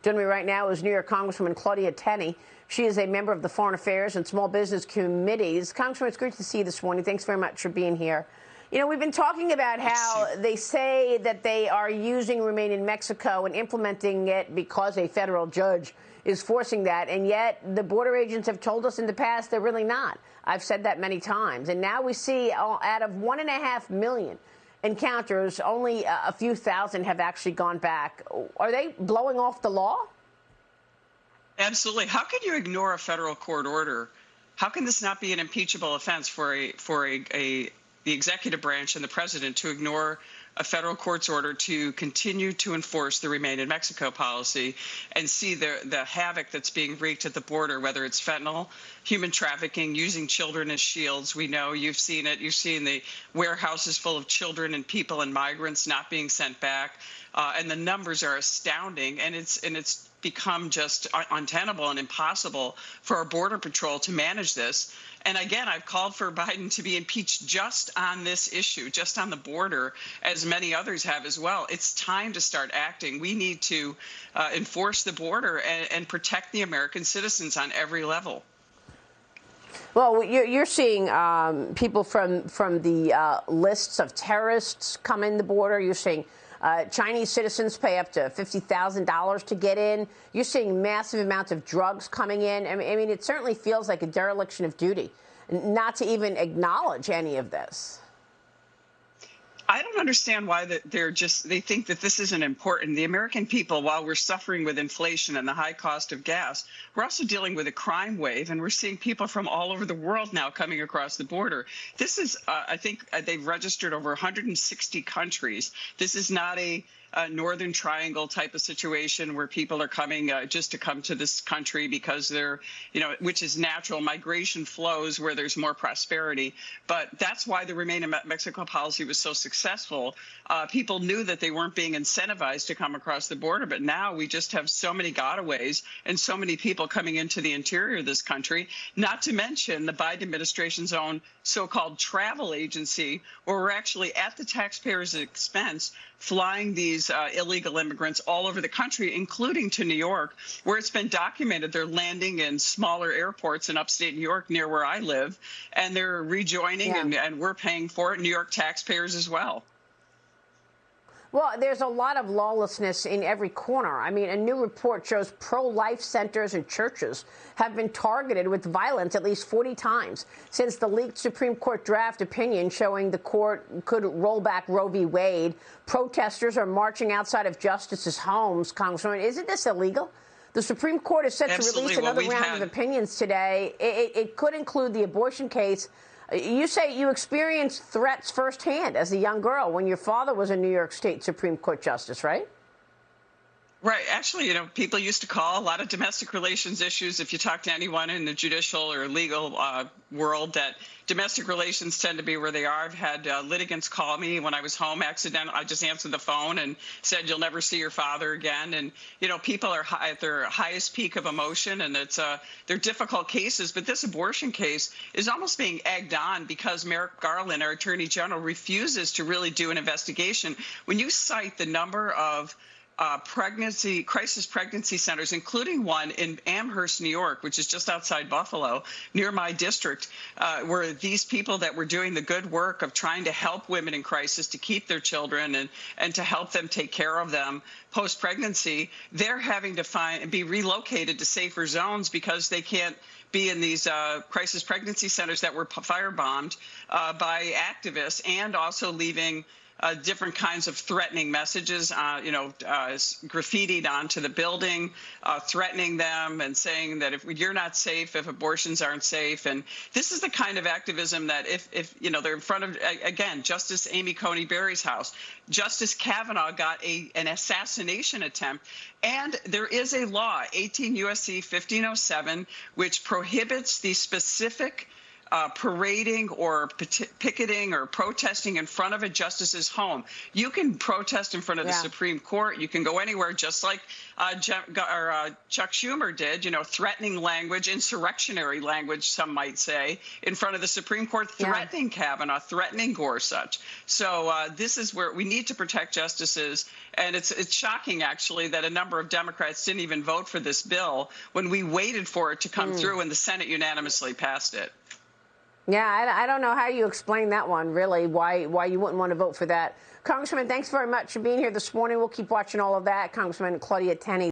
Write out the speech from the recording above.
Joining me right now is New York Congresswoman Claudia Tenney. She is a member of the Foreign Affairs and Small Business Committees. Congresswoman, it's great to see you this morning. Thanks very much for being here. You know, we've been talking about how they say that they are using Remain in Mexico and implementing it because a federal judge is forcing that, and yet the border agents have told us in the past they're really not. I've said that many times. And now we see out of 1.5 million encounters, only a few thousand have actually gone back. Are they blowing off the law? Absolutely. How can you ignore a federal court order? How can this not be an impeachable offense for the executive branch and the president to ignore a federal court's order to continue to enforce the Remain in Mexico policy and see the havoc that's being wreaked at the border, whether it's fentanyl, human trafficking, using children as shields? We know you've seen it. You've seen the warehouses full of children and people and migrants not being sent back. And the numbers are astounding. And it's become just untenable and impossible for our Border Patrol to manage this. And again, I've called for Biden to be impeached just on this issue, just on the border, as many others have as well. It's time to start acting. We need to enforce the border and protect the American citizens on every level. Well, you're seeing people from the lists of terrorists come in the border. You're seeing Chinese citizens pay up to $50,000 to get in. You're seeing massive amounts of drugs coming in. I mean, it certainly feels like a dereliction of duty not to even acknowledge any of this. I don't understand why they think that this isn't important. The American people, while we're suffering with inflation and the high cost of gas, we're also dealing with a crime wave, and we're seeing people from all over the world now coming across the border. This is, I think they've registered over 160 countries. This is not a Northern Triangle type of situation where people are coming just to come to this country because they're, which is natural. Migration flows where there's more prosperity. But that's why the Remain in Mexico policy was so successful. People knew that they weren't being incentivized to come across the border. But now we just have so many gotaways and so many people coming into the interior of this country, not to mention the Biden administration's own so-called travel agency, where we're actually at the taxpayers' expense flying these illegal immigrants all over the country, including to New York, where it's been documented they're landing in smaller airports in upstate New York near where I live, and they're rejoining, and we're paying for it, New York taxpayers as well. Well, there's a lot of lawlessness in every corner. I mean, a new report shows pro-life centers and churches have been targeted with violence at least 40 times since the leaked Supreme Court draft opinion showing the court could roll back Roe v. Wade. Protesters are marching outside of justices' homes. Congresswoman, isn't this illegal? The Supreme Court is set to release another round of opinions today. It could include the abortion case. You say you experienced threats firsthand as a young girl when your father was a New York State Supreme Court justice, right? Right. Actually, people used to call a lot of domestic relations issues. If you talk to anyone in the judicial or legal world, that domestic relations tend to be where they are. I've had litigants call me when I was home accidentally. I just answered the phone and said, "You'll never see your father again." And, people are at their highest peak of emotion, and they're difficult cases. But this abortion case is almost being egged on because Merrick Garland, our Attorney General, refuses to really do an investigation. When you cite the number of crisis pregnancy centers, including one in Amherst, New York, which is just outside Buffalo, near my district, where these people that were doing the good work of trying to help women in crisis to keep their children and to help them take care of them post-pregnancy, they're having to be relocated to safer zones because they can't be in these crisis pregnancy centers that were firebombed by activists, and also leaving different kinds of threatening messages, graffitied onto the building, threatening them and saying that if you're not safe, if abortions aren't safe. And this is the kind of activism that if they're in front of, again, Justice Amy Coney Barry's house, Justice Kavanaugh got an assassination attempt. And there is a law, 18 U.S.C. 1507, which prohibits the specific parading or picketing or protesting in front of a justice's home. You can protest in front of the Supreme Court. You can go anywhere, just like Chuck Schumer did, threatening language, insurrectionary language, some might say, in front of the Supreme Court, threatening Kavanaugh, threatening Gorsuch. So this is where we need to protect justices. And it's shocking, actually, that a number of Democrats didn't even vote for this bill when we waited for it to come through and the Senate unanimously passed it. Yeah, I don't know how you explain that one, really, why you wouldn't want to vote for that. Congressman, thanks very much for being here this morning. We'll keep watching all of that. Congressman Claudia Tenney.